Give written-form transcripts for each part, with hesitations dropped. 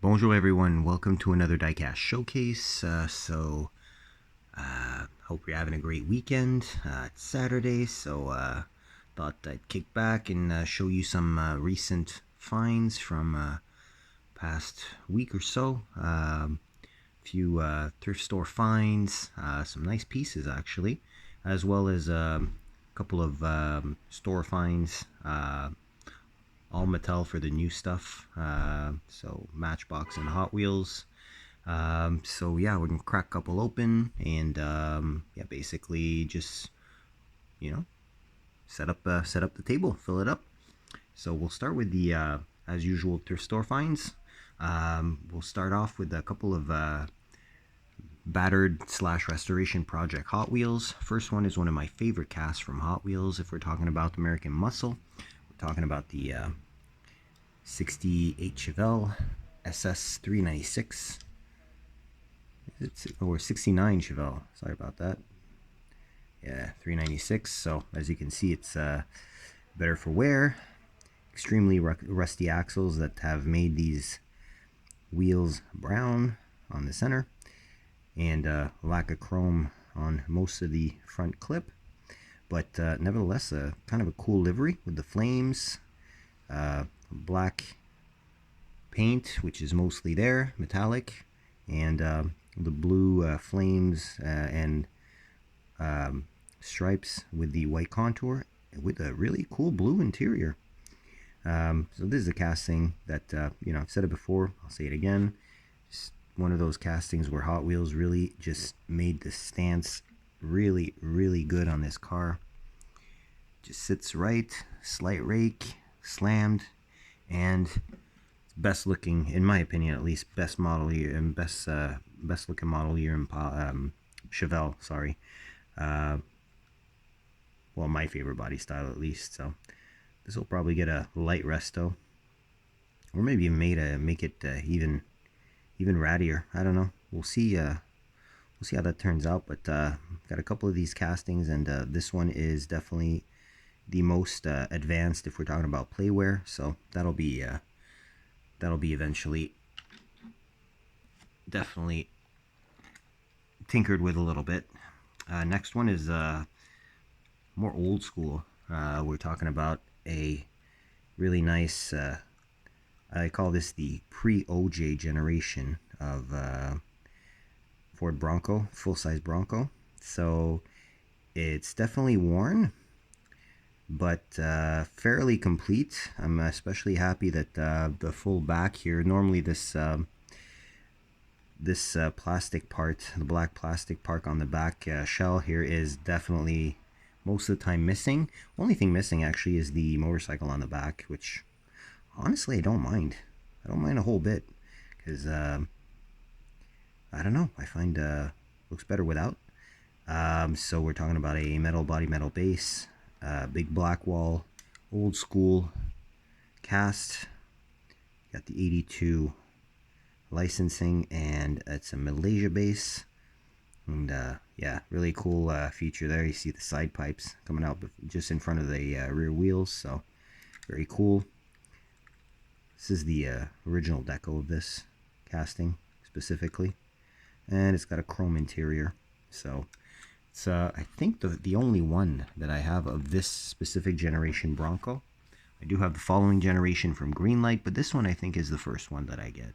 Bonjour everyone, welcome to another diecast showcase. Hope you're having a great weekend. It's Saturday, so thought I'd kick back and show you some recent finds from past week or so. Few thrift store finds, some nice pieces actually, as well as a couple of store finds. All Mattel for the new stuff, so Matchbox and Hot Wheels. So yeah, we're gonna crack a couple open and yeah, basically just set up the table, fill it up. So we'll start with the as usual thrift store finds. We'll start off with a couple of battered / restoration project Hot Wheels. First one is one of my favorite casts from Hot Wheels. If we're talking about American Muscle, we're talking about the 68 Chevelle SS 396. Or 69 Chevelle. Sorry about that. Yeah, 396. So as you can see, it's better for wear. Extremely rusty axles that have made these wheels brown on the center, and lack of chrome on most of the front clip. But nevertheless, kind of a cool livery with the flames, black paint, which is mostly there, metallic, and the blue flames and stripes with the white contour with a really cool blue interior. So this is a casting that, I've said it before, I'll say it again. Just one of those castings where Hot Wheels really just made the stance really, really good on this car. Just sits right, slight rake, slammed, and best looking, in my opinion at least, best model year and best looking model year in Chevelle, sorry. Well, my favorite body style at least. So this will probably get a light resto, or maybe even make it even rattier. I don't know. We'll see. We'll see how that turns out. But got a couple of these castings, and this one is definitely the most advanced if we're talking about playwear. So that'll be eventually definitely tinkered with a little bit. Next one is more old school. We're talking about a really nice, I call this the pre-OJ generation of Ford Bronco, full-size Bronco. So it's definitely worn, but fairly complete. I'm especially happy that the full back here, normally this plastic part, the black plastic part on the back shell here, is definitely most of the time missing. Only thing missing actually is the motorcycle on the back, which honestly I don't mind. I don't mind a whole bit, because I don't know, I find looks better without. So we're talking about a metal body, metal base, big black wall, old school cast. Got the 82 licensing, and it's a Malaysia base. And yeah, really cool feature there. You see the side pipes coming out just in front of the rear wheels, so very cool. This is the original deco of this casting specifically, and it's got a chrome interior. So it's I think the only one that I have of this specific generation Bronco. I do have the following generation from Greenlight, but this one I think is the first one that I get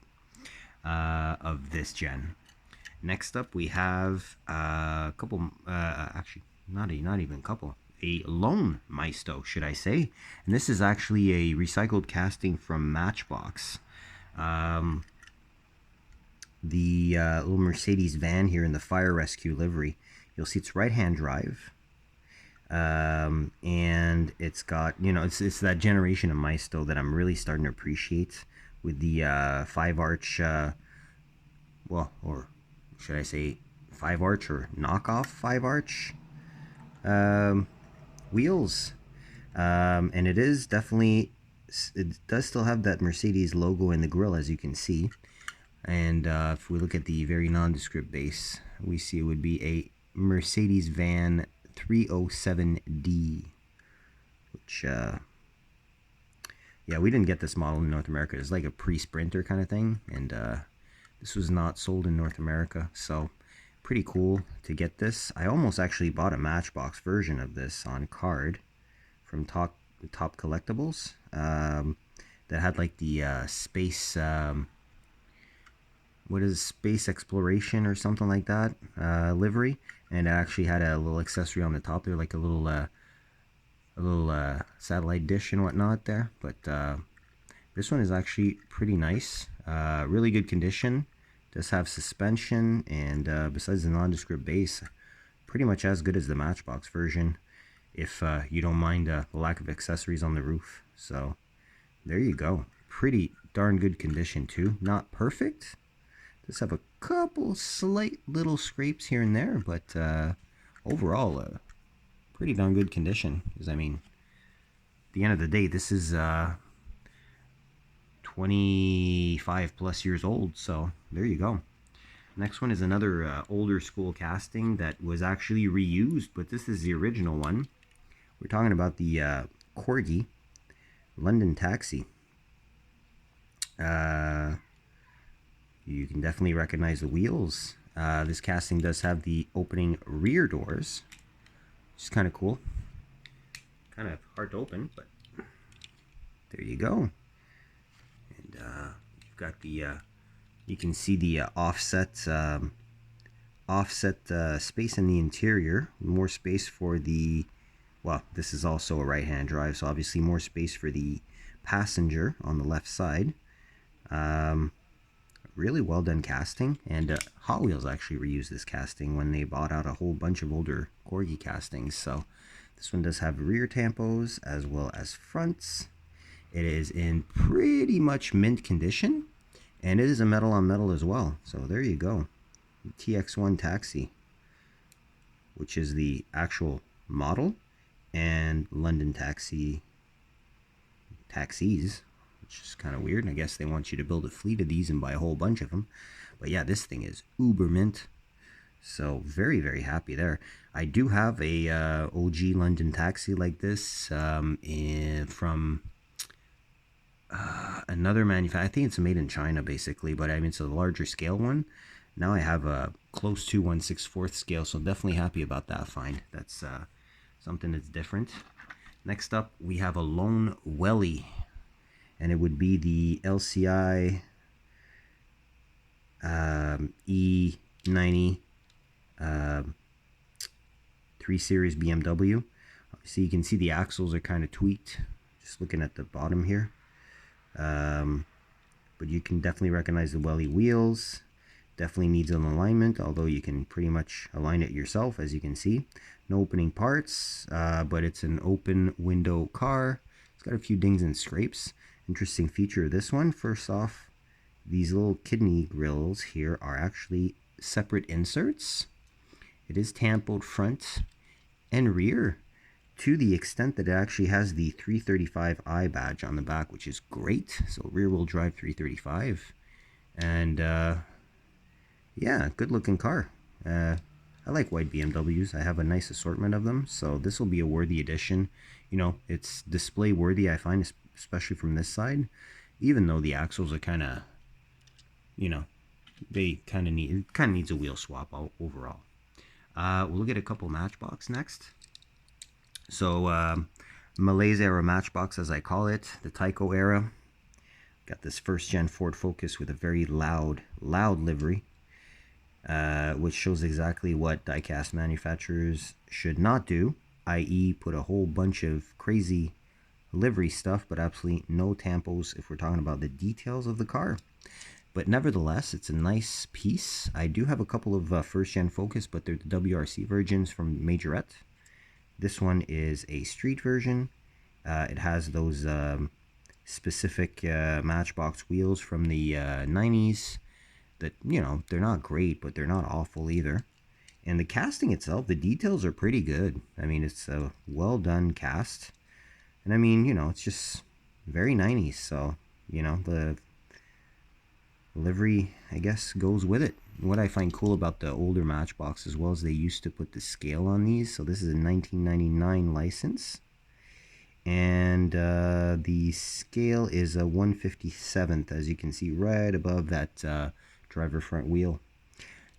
of this gen. Next up, we have a couple, actually, not even a couple, a lone Maisto, should I say. And this is actually a recycled casting from Matchbox. The little Mercedes van here in the fire rescue livery. You'll see it's right-hand drive. And it's got, it's that generation of Maisto that I'm really starting to appreciate, with the 5-arch, or should I say 5-arch or knockoff 5-arch wheels. And it is definitely, it does still have that Mercedes logo in the grille, as you can see. And if we look at the very nondescript base, we see it would be a Mercedes van 307D, which Yeah, we didn't get this model in North America. It's like a pre-sprinter kind of thing, and this was not sold in North America, so pretty cool to get this. I almost actually bought a Matchbox version of this on card from Top Collectibles, that had like the space, what is space exploration or something like that, livery, and it actually had a little accessory on the top there, like a little satellite dish and whatnot there. But this one is actually pretty nice, really good condition. Does have suspension, and besides the nondescript base, pretty much as good as the Matchbox version, if you don't mind the lack of accessories on the roof. So there you go. Pretty darn good condition too. Not perfect. Does have a couple slight little scrapes here and there, but overall, pretty darn good condition. Because I mean, at the end of the day, this is 25 plus years old, so there you go. Next one is another older school casting that was actually reused, but this is the original one. We're talking about the Corgi London Taxi. You can definitely recognize the wheels. This casting does have the opening rear doors, which is kind of cool. Kind of hard to open, but there you go. And you've got the you can see the offset space in the interior. More space for the, well, this is also a right-hand drive, so obviously more space for the passenger on the left side. Really well done casting, and Hot Wheels actually reused this casting when they bought out a whole bunch of older Corgi castings. So this one does have rear tampos as well as fronts. It is in pretty much mint condition, and it is a metal on metal as well. So there you go. TX1 Taxi, which is the actual model, and London taxis, which is kind of weird. I guess they want you to build a fleet of these and buy a whole bunch of them. But yeah, this thing is uber mint. So very, very happy there. I do have a OG London taxi like this from another manufacturer. I think it's made in China basically, but I mean it's a larger scale one. Now I have a close to 1/64 scale, so definitely happy about that find. That's something that's different. Next up, we have a lone welly, and it would be the LCI E90 3 Series BMW. Obviously, you can see the axles are kind of tweaked, just looking at the bottom here. But you can definitely recognize the welly wheels. Definitely needs an alignment, although you can pretty much align it yourself, as you can see. No opening parts, but it's an open window car. It's got a few dings and scrapes. Interesting feature of this one, first off, these little kidney grills here are actually separate inserts. It is tampoed front and rear, to the extent that it actually has the 335i badge on the back, which is great. So rear wheel drive 335, and yeah, good looking car. I like white BMWs. I have a nice assortment of them, so this will be a worthy addition. You know, it's display worthy, I find, especially from this side, even though the axles are kind of, you know, they kind of needs a wheel swap overall. We'll look at a couple Matchbox next. So Malaise era Matchbox, as I call it, the Tyco era. Got this first gen Ford Focus with a very loud livery, which shows exactly what diecast manufacturers should not do, i.e. put a whole bunch of crazy livery stuff, but absolutely no tampos if we're talking about the details of the car. But nevertheless, it's a nice piece. I do have a couple of first-gen Focus, but they're the WRC versions from Majorette. This one is a street version. It has those specific Matchbox wheels from the 90s that, you know, they're not great, but they're not awful either. And the casting itself, the details are pretty good. I mean, it's a well-done cast. And I mean, you know, it's just very 90s. So, you know, the livery, I guess, goes with it. What I find cool about the older Matchbox as well is they used to put the scale on these. So this is a 1999 license, And the scale is a 157th, as you can see right above that driver front wheel.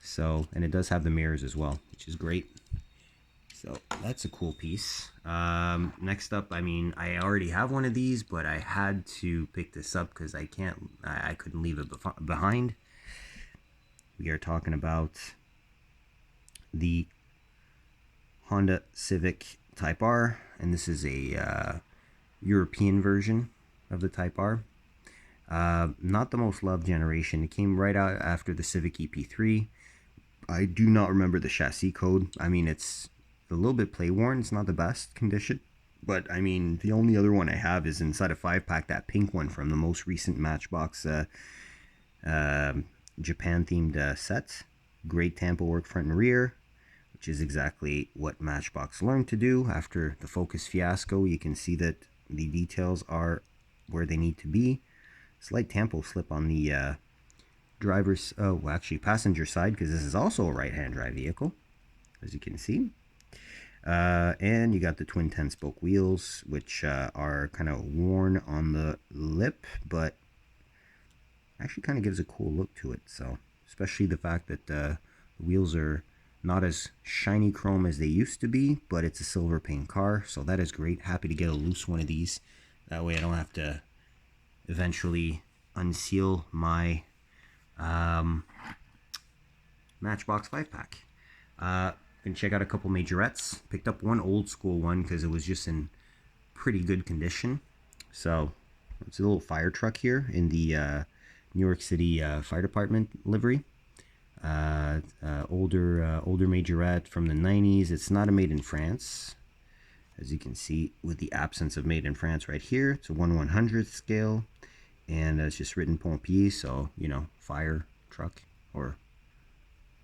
So, and it does have the mirrors as well, which is great. So that's a cool piece. Next up, I mean, I already have one of these, but I had to pick this up because I couldn't leave it behind. We are talking about the Honda Civic Type R, and this is a European version of the Type R. Not the most loved generation. It came right out after the Civic EP3. I do not remember the chassis code. I mean, it's a little bit play worn. It's not the best condition, but I mean, the only other one I have is inside a 5-pack, that pink one from the most recent Matchbox Japan themed set. Great tampo work front and rear, which is exactly what Matchbox learned to do after the Focus fiasco. You can see that the details are where they need to be. Slight tampo slip on the passenger side, because this is also a right-hand drive vehicle, as you can see. And you got the twin 10-spoke wheels, which are kind of worn on the lip, but actually kind of gives a cool look to it. So, especially the fact that the wheels are not as shiny chrome as they used to be, but it's a silver paint car, so that is great. Happy to get a loose one of these. That way I don't have to eventually unseal my Matchbox 5-pack. Gonna check out a couple Majorettes. Picked up one old school one because it was just in pretty good condition. So it's a little fire truck here in the New York City Fire Department livery. Older Majorette from the 90s. It's not a made in France, as you can see with the absence of made in France right here. It's a 1/100th scale, and it's just written pompier, so you know, fire truck or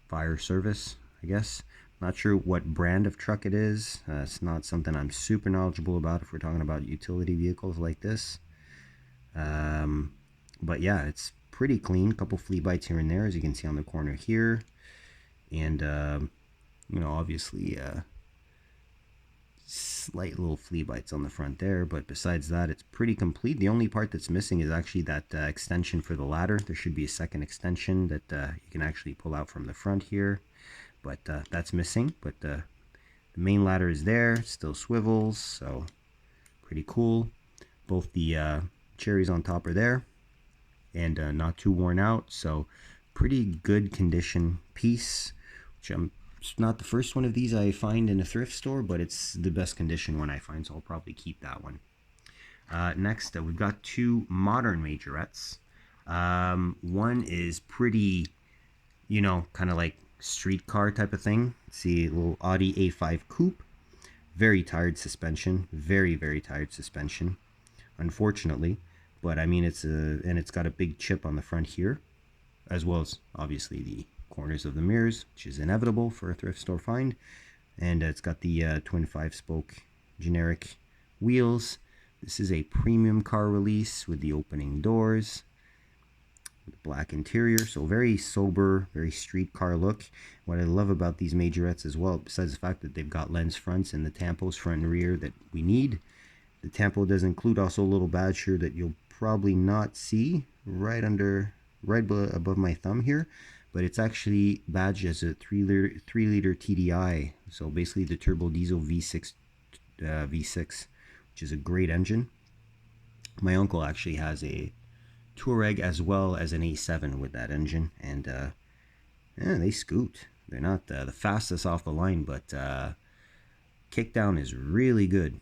fire service, I guess. Not sure what brand of truck it is. It's not something I'm super knowledgeable about if we're talking about utility vehicles like this. But yeah, it's pretty clean. Couple flea bites here and there, as you can see on the corner here. And, you know, obviously, slight little flea bites on the front there. But besides that, it's pretty complete. The only part that's missing is actually that extension for the ladder. There should be a second extension that you can actually pull out from the front here. But that's missing. But the main ladder is there. It still swivels, so pretty cool. Both the cherries on top are there, and not too worn out. So pretty good condition piece, which it's not the first one of these I find in a thrift store, but it's the best condition one I find, so I'll probably keep that one. Next, we've got two modern Majorettes. One is pretty, you know, kind of like streetcar type of thing. See, a little Audi A5 Coupe. Very tired suspension. Very, very tired suspension, unfortunately. But I mean, it's got a big chip on the front here, as well as obviously the corners of the mirrors, which is inevitable for a thrift store find. And it's got the twin 5-spoke generic wheels. This is a premium car release with the opening doors, black interior, so very sober, very street car look. What I love about these Majorettes as well, besides the fact that they've got lens fronts and the tampos front and rear that we need, the tampo does include also a little badge here that you'll probably not see right above my thumb here, but it's actually badged as a 3-liter TDI, so basically the turbo diesel V6, which is a great engine. My uncle actually has a Touareg as well as an A7 with that engine, and yeah, they scoot. They're not the fastest off the line, but kickdown is really good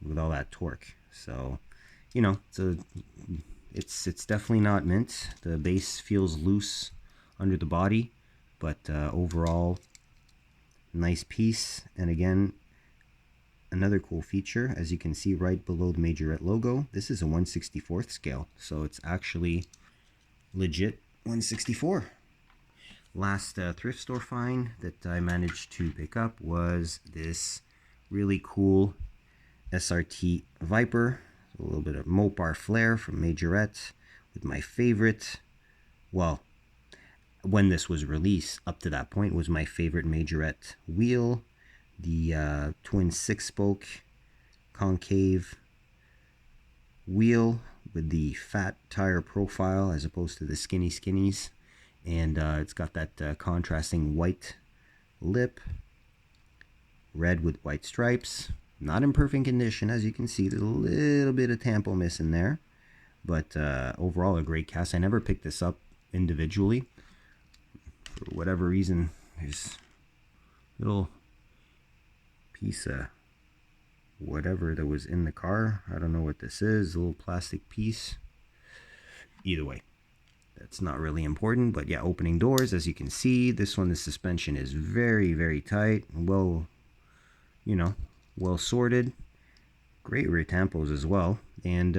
with all that torque. So, you know, it's definitely not mint. The base feels loose under the body, but overall, nice piece. And again, another cool feature, as you can see right below the Majorette logo, this is a 1/64th scale, so it's actually legit 1/64. Last thrift store find that I managed to pick up was this really cool SRT Viper, a little bit of Mopar flair from Majorette, with my favorite, well, when this was released up to that point, was my favorite Majorette wheel, the twin 6-spoke concave wheel with the fat tire profile as opposed to the skinny skinnies. And it's got that contrasting white lip, red with white stripes. Not in perfect condition, as you can see. There's a little bit of tampo missing there, but overall a great cast. I never picked this up individually for whatever reason. There's a little piece of whatever that was in the car. I don't know what this is. A little plastic piece. Either way, that's not really important. But yeah, opening doors, as you can see. This one, the suspension is very, very tight. Well, you know, well sorted. Great rear tampos as well. And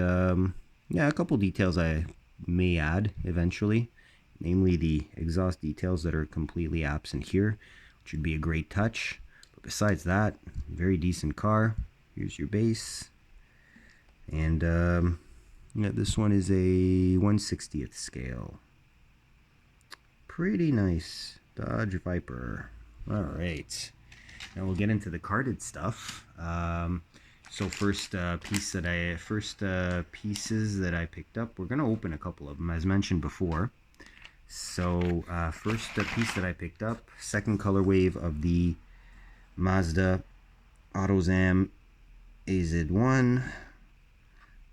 yeah, a couple details I may add eventually, namely the exhaust details that are completely absent here, which would be a great touch. But besides that, very decent car. Here's your base. And yeah, this one is a 1/60th scale. Pretty nice Dodge Viper. All right. Now we'll get into the carded stuff. So first pieces that I picked up, we're gonna open a couple of them as mentioned before. So first piece that I picked up, second color wave of the Mazda AutoZam EZ1,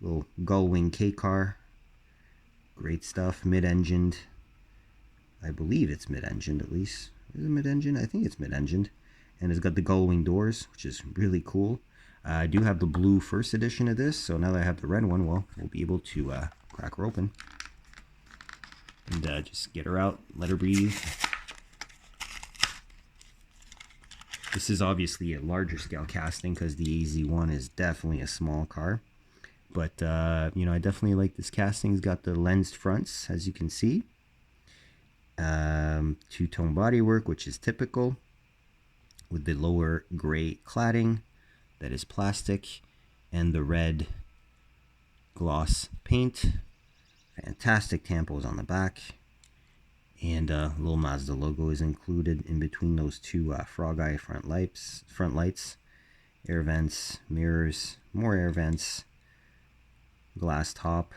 little gull wing K car. Great stuff, mid-engined. I believe it's mid-engined at least. Is it mid-engined? I think it's mid-engined. And it's got the gull wing doors, which is really cool. I do have the blue first edition of this, so now that I have the red one, well, we'll be able to crack her open. And just get her out, let her breathe. This is obviously a larger scale casting because the AZ1 is definitely a small car. But, you know, I definitely like this casting. It's got the lensed fronts, as you can see. Two-tone bodywork, which is typical, with the lower gray cladding that is plastic and the red gloss paint. Fantastic tampos on the back, and a little Mazda logo is included in between those two frog eye front lights, air vents, mirrors, more air vents, glass top,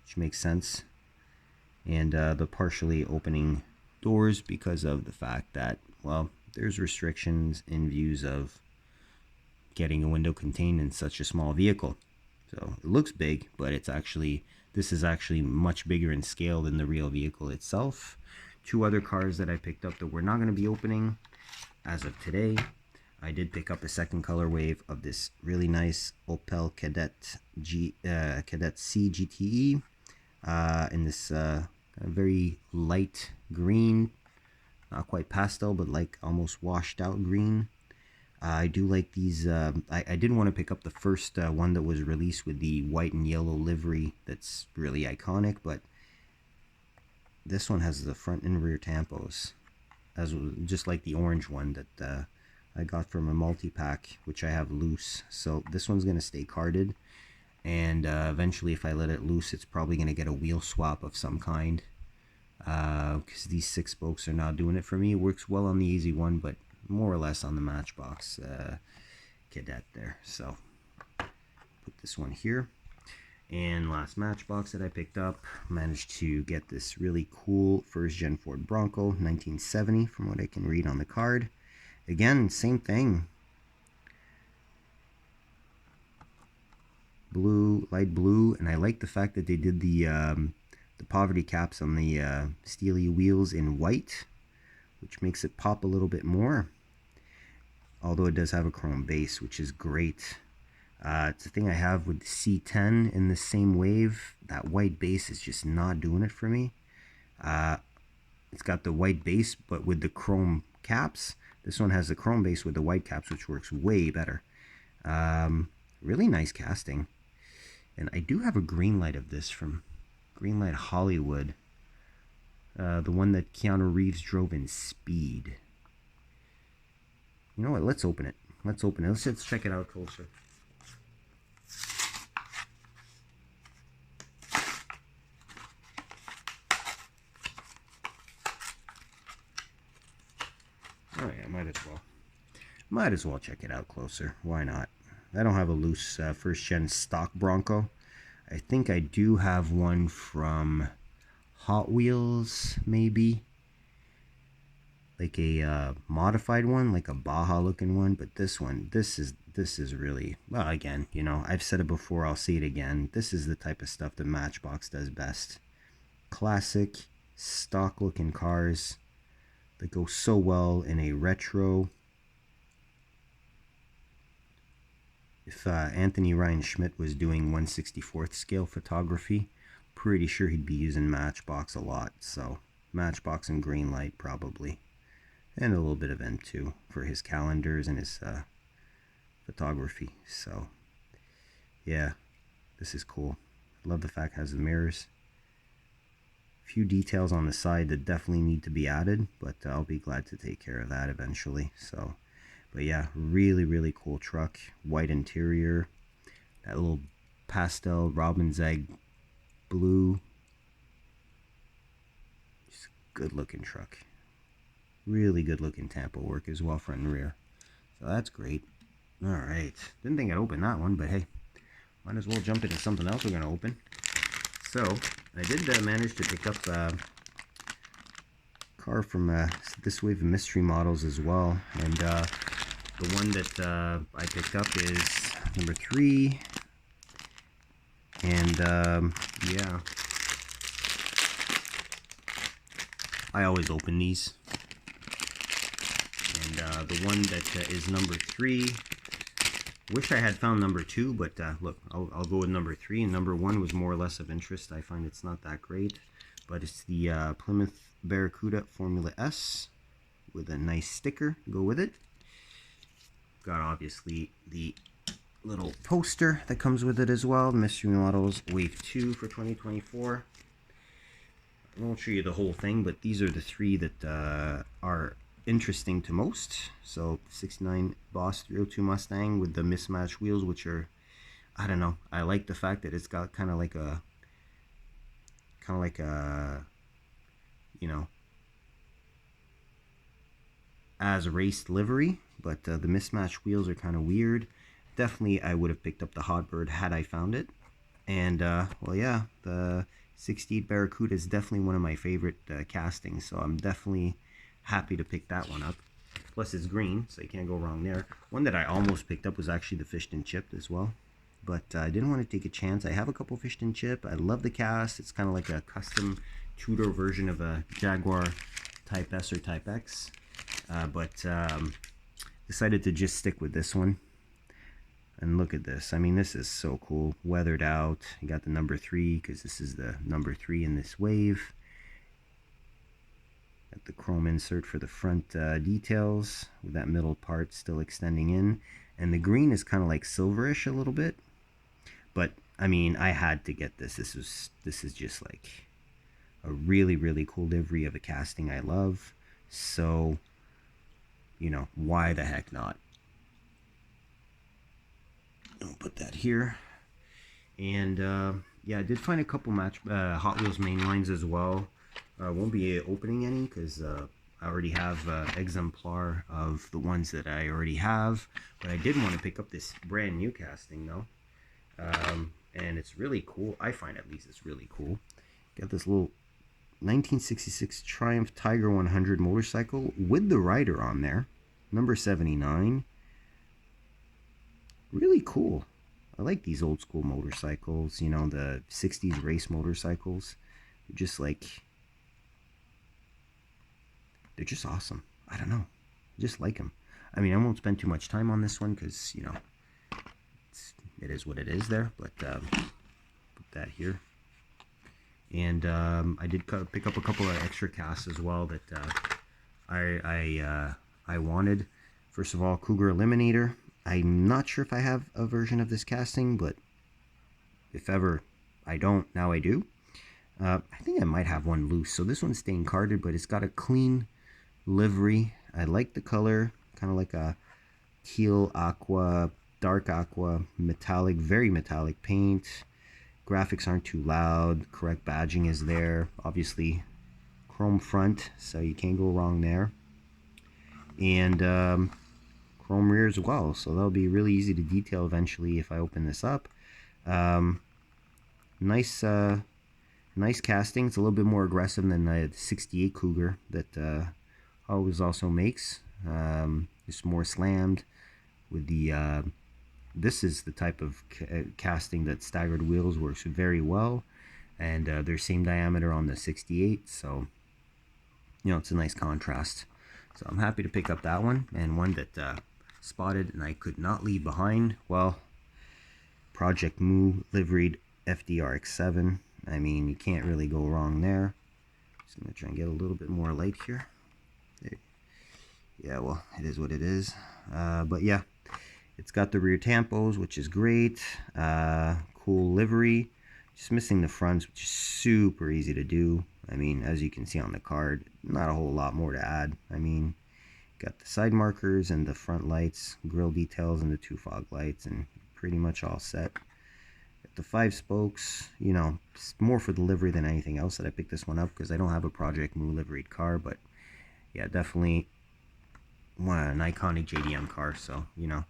which makes sense, and the partially opening doors because of the fact that, well, there's restrictions in views of getting a window contained in such a small vehicle. So it looks big, but it's actually, this is actually much bigger in scale than the real vehicle itself. Two other cars that I picked up that we're not going to be opening as of today. I did pick up a second color wave of this really nice Opel Cadet G, Cadet C GTE in this very light green, not quite pastel, but like almost washed out green. I do like these. I did want to pick up the first one that was released with the white and yellow livery. That's really iconic, but this one has the front and rear tampos, as just like the orange one that I got from a multi-pack, which I have loose. So this one's going to stay carded, and eventually if I let it loose, it's probably going to get a wheel swap of some kind, because these 6 spokes are not doing it for me. It works well on the AZ1, but more or less on the Matchbox Cadet there. So put this one here. And last Matchbox that I picked up, managed to get this really cool first gen Ford Bronco 1970 from what I can read on the card. Again, same thing, blue, light blue, and I like the fact that they did the poverty caps on the steely wheels in white, which makes it pop a little bit more, although it does have a chrome base, which is great. It's the thing I have with the C10 in the same wave. That white base is just not doing it for me. It's got the white base, but with the chrome caps. This one has the chrome base with the white caps, which works way better. Really nice casting. And I do have a green light of this from Greenlight Hollywood. The one that Keanu Reeves drove in Speed. You know what? Let's open it. Let's open it. Let's check it out closer. Oh yeah, might as well check it out closer. Why not? I don't have a loose first gen stock Bronco. I think I do have one from Hot Wheels, maybe. Like a modified one, like a Baja looking one. But this one, this is really, well, again, you know, I've said it before, I'll say it again. This is the type of stuff that Matchbox does best. Classic, stock looking cars that go so well in a retro. If Anthony Ryan Schmidt was doing 1/64th scale photography, pretty sure he'd be using Matchbox a lot. So Matchbox and Greenlight probably, and a little bit of M2 for his calendars and his photography. So yeah, this is cool. Love the fact it has the mirrors. Few details on the side that definitely need to be added, but I'll be glad to take care of that eventually. So, but yeah, really cool truck. White interior, that little pastel robin's egg blue. Just a good looking truck. Really good looking tampo work as well, front and rear. So that's great. All right, didn't think I'd open that one, but hey, might as well jump into something else we're gonna open. So I did manage to pick up a car from this wave of mystery models as well, and the one that I picked up is number 3, and yeah, I always open these, and the one that is number 3. Wish I had found number 2, but look, I'll go with number 3. And number 1 was more or less of interest. I find it's not that great, but it's the Plymouth Barracuda Formula S with a nice sticker to go with it. Got obviously the little poster that comes with it as well. Mystery Models Wave 2 for 2024. I won't show you the whole thing, but these are the 3 that are interesting to most. So 69 Boss 302 Mustang with the mismatched wheels, which are, I don't know, I like the fact that it's got kind of like a you know, as raced livery, but the mismatched wheels are kind of weird. Definitely I would have picked up the Hotbird had I found it. And well, yeah, the 68 Barracuda is definitely one of my favorite castings, so I'm definitely happy to pick that one up. Plus it's green, so you can't go wrong there. One that I almost picked up was actually the Fished and Chipped as well, but I didn't want to take a chance. I have a couple Fished and Chip. I love the cast. It's kind of like a custom Tudor version of a Jaguar Type S or Type X, but decided to just stick with this one. And look at this. I mean, this is so cool. Weathered out. You got the number 3 because this is the number 3 in this wave. Got the chrome insert for the front details with that middle part still extending in, and the green is kind of like silverish a little bit, but I mean, I had to get this. This is just like a really cool livery of a casting I love, so you know, why the heck not? I'll put that here. And yeah, I did find a couple Hot Wheels mainlines as well. I won't be opening any because I already have exemplar of the ones that I already have, but I did want to pick up this brand new casting though, and it's really cool. I find at least it's really cool. Got this little 1966 Triumph Tiger 100 motorcycle with the rider on there, number 79. Really cool. I like these old school motorcycles, you know, the 60s race motorcycles. They're just like, they're just awesome. I don't know. I just like them. I mean, I won't spend too much time on this one because, you know, it is what it is there. But put that here. And I did pick up a couple of extra casts as well that I wanted. First of all, Cougar Eliminator. I'm not sure if I have a version of this casting, but if ever I don't, now I do. I think I might have one loose. So this one's staying carded, but it's got a clean livery. I like the color, kind of like a teal aqua, dark aqua, metallic, very metallic paint. Graphics aren't too loud. Correct badging is there. Obviously, chrome front, so you can't go wrong there. And chrome rear as well, so that'll be really easy to detail eventually if I open this up. nice nice casting. It's a little bit more aggressive than the 68 Cougar that always also makes. It's more slammed with the this is the type of casting that staggered wheels works very well, and they're same diameter on the 68, so you know, it's a nice contrast. So I'm happy to pick up that one, and one that spotted and I could not leave behind. Well, Project Moo liveried FDRX7. I mean, you can't really go wrong there. Just gonna try and get a little bit more light here. Yeah, well, it is what it is. But yeah, it's got the rear tampos, which is great. Cool livery. Just missing the fronts, which is super easy to do. I mean, as you can see on the card, not a whole lot more to add. I mean, got the side markers and the front lights, grille details, and the 2 fog lights, and pretty much all set. Got the 5 spokes. You know, it's more for the livery than anything else that I picked this one up, because I don't have a Project Moo liveried car. But yeah, definitely an iconic JDM car. So, you know,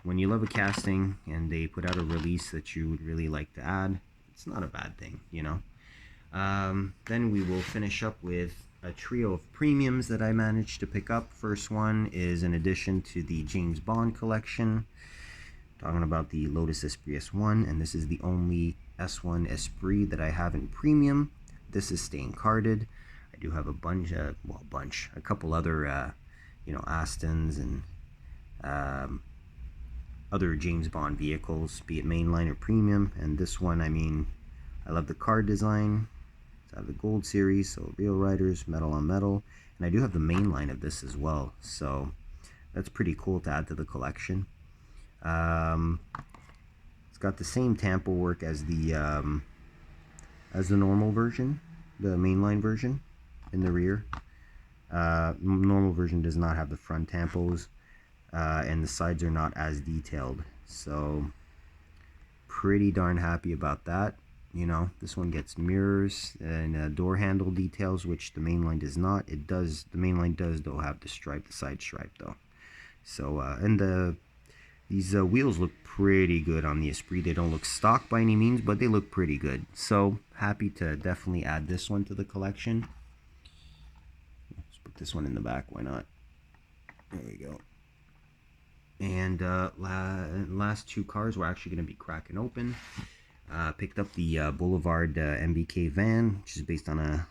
when you love a casting and they put out a release that you would really like to add, it's not a bad thing, you know. Then we will finish up with a trio of premiums that I managed to pick up. First one is an addition to the James Bond collection. Talking about the Lotus Esprit S1, and this is the only S1 Esprit that I have in premium. This is staying carded. I do have a bunch, a couple other, you know, Astons and other James Bond vehicles, be it mainline or premium. And this one, I mean, I love the card design. It's out of the Gold series, so real riders, metal on metal, and I do have the mainline of this as well, so that's pretty cool to add to the collection. It's got the same tampo work as the normal version, the mainline version in the rear. Normal version does not have the front tampos, and the sides are not as detailed, so pretty darn happy about that. You know, this one gets mirrors and door handle details, which the mainline does not. It does, the mainline does though have the stripe, the side stripe though. So and these wheels look pretty good on the Esprit. They don't look stock by any means, but they look pretty good. So happy to definitely add this one to the collection. Let's put this one in the back, why not? There we go. And last 2 cars we're actually going to be cracking open. Picked up the Boulevard MBK van, which is based on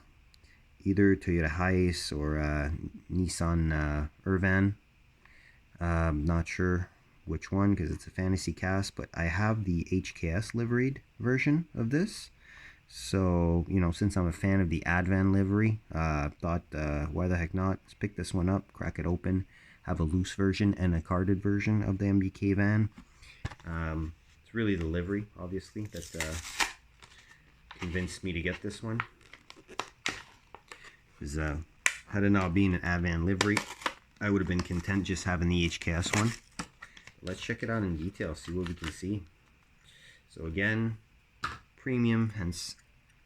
either Toyota Hiace or Nissan Urvan. Not sure which one because it's a fantasy cast, but I have the HKS liveried version of this. So, you know, since I'm a fan of the Advan livery, thought why the heck not? Let's pick this one up, crack it open, have a loose version and a carded version of the MBK van. It's really the livery, obviously, that convinced me to get this one. Because had it not been an Advan livery, I would have been content just having the HKS one. Let's check it out in detail, see what we can see. So again, premium, hence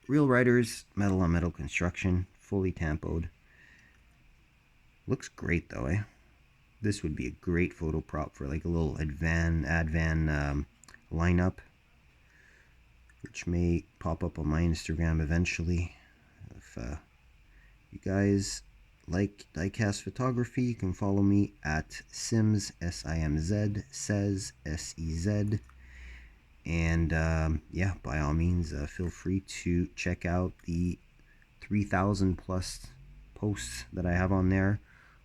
real riders, metal on metal construction, fully tampoed. Looks great though, eh? This would be a great photo prop for like a little Advan lineup, which may pop up on my Instagram eventually. If you guys like diecast photography, you can follow me at Sims, S-I-M-Z, says, S-E-Z. And yeah, by all means, feel free to check out the 3,000 plus posts that I have on there,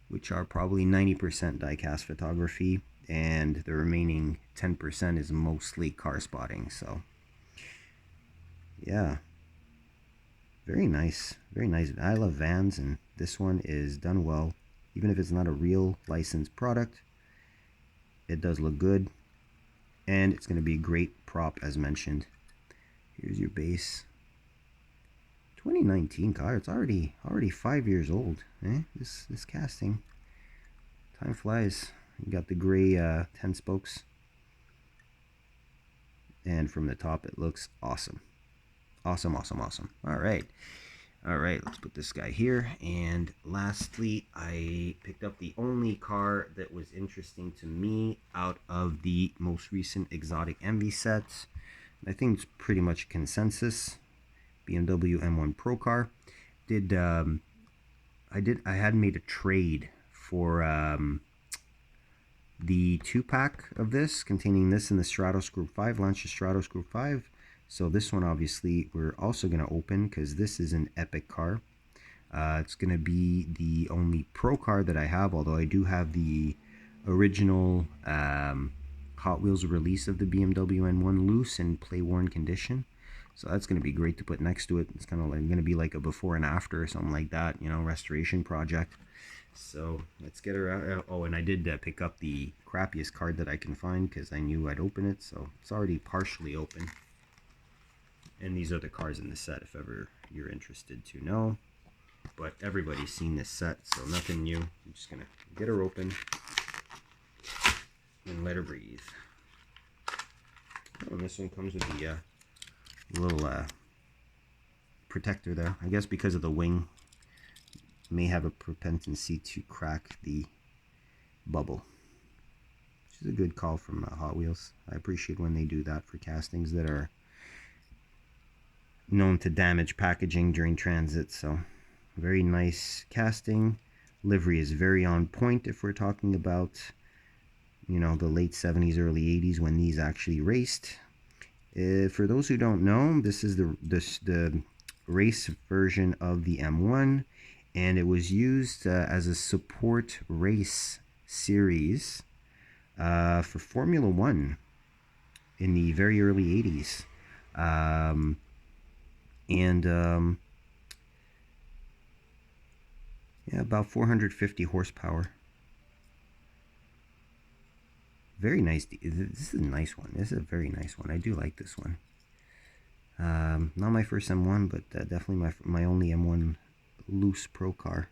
which are probably 90% diecast photography, and the remaining 10% is mostly car spotting. So yeah, very nice, very nice. I love vans, and this one is done well. Even if it's not a real licensed product, it does look good, and it's going to be a great prop as mentioned. Here's your base. 2019 car. It's already 5 years old. This casting. Time flies. You got the gray 10 spokes, and from the top it looks awesome. Awesome. All right, let's put this guy here. And lastly, I picked up the only car that was interesting to me out of the most recent exotic envy sets. I think it's pretty much consensus. BMW M1 Pro car. I had made a trade for the 2-pack of this, containing this and the Stratos Group 5, Lancia Stratos Group 5. So this one, obviously, we're also going to open because this is an epic car. It's going to be the only Pro car that I have, although I do have the original Hot Wheels release of the BMW M1 loose and play-worn condition. So that's going to be great to put next to it. It's kind of like going to be like a before and after or something like that, you know, restoration project. So let's get her out. Oh, and I did pick up the crappiest card that I can find because I knew I'd open it. So it's already partially open. And these are the cars in the set if ever you're interested to know. But everybody's seen this set, so nothing new. I'm just going to get her open and let her breathe. Oh, and this one comes with the little protector there. I guess because of the wing, may have a propensity to crack the bubble, which is a good call from Hot Wheels. I appreciate when they do that for castings that are known to damage packaging during transit. So very nice casting. Livery is very on point if we're talking about, you know, the late 70s, early 80s when these actually raced. For those who don't know, this is the race version of the M1, and it was used as a support race series for Formula One in the very early 80s. Yeah, about 450 horsepower. Very nice. This is a nice one. This is a very nice one. I do like this one. Not my first M1, but definitely my only M1 loose Pro car.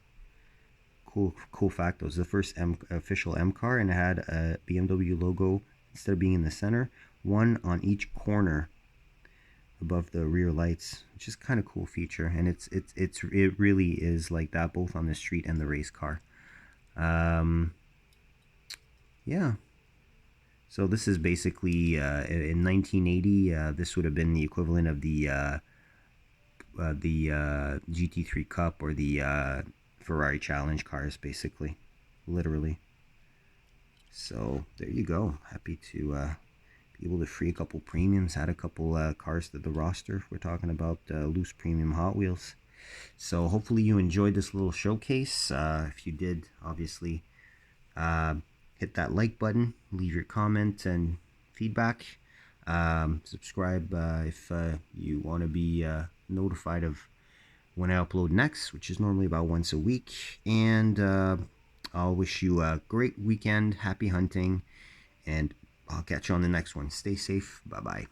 Cool fact, it was the first official M car, and it had a BMW logo instead of being in the center, one on each corner above the rear lights, which is kind of cool feature. And it really is like that both on the street and the race car. Yeah. So this is basically in 1980. This would have been the equivalent of the GT3 Cup or the Ferrari Challenge cars, basically, literally. So there you go. Happy to be able to free a couple premiums, add a couple cars to the roster if we're talking about loose premium Hot Wheels. So hopefully you enjoyed this little showcase. If you did, obviously, hit that like button, leave your comment and feedback. Subscribe if you want to be notified of when I upload next, which is normally about once a week. And I'll wish you a great weekend, happy hunting, and I'll catch you on the next one. Stay safe. Bye-bye.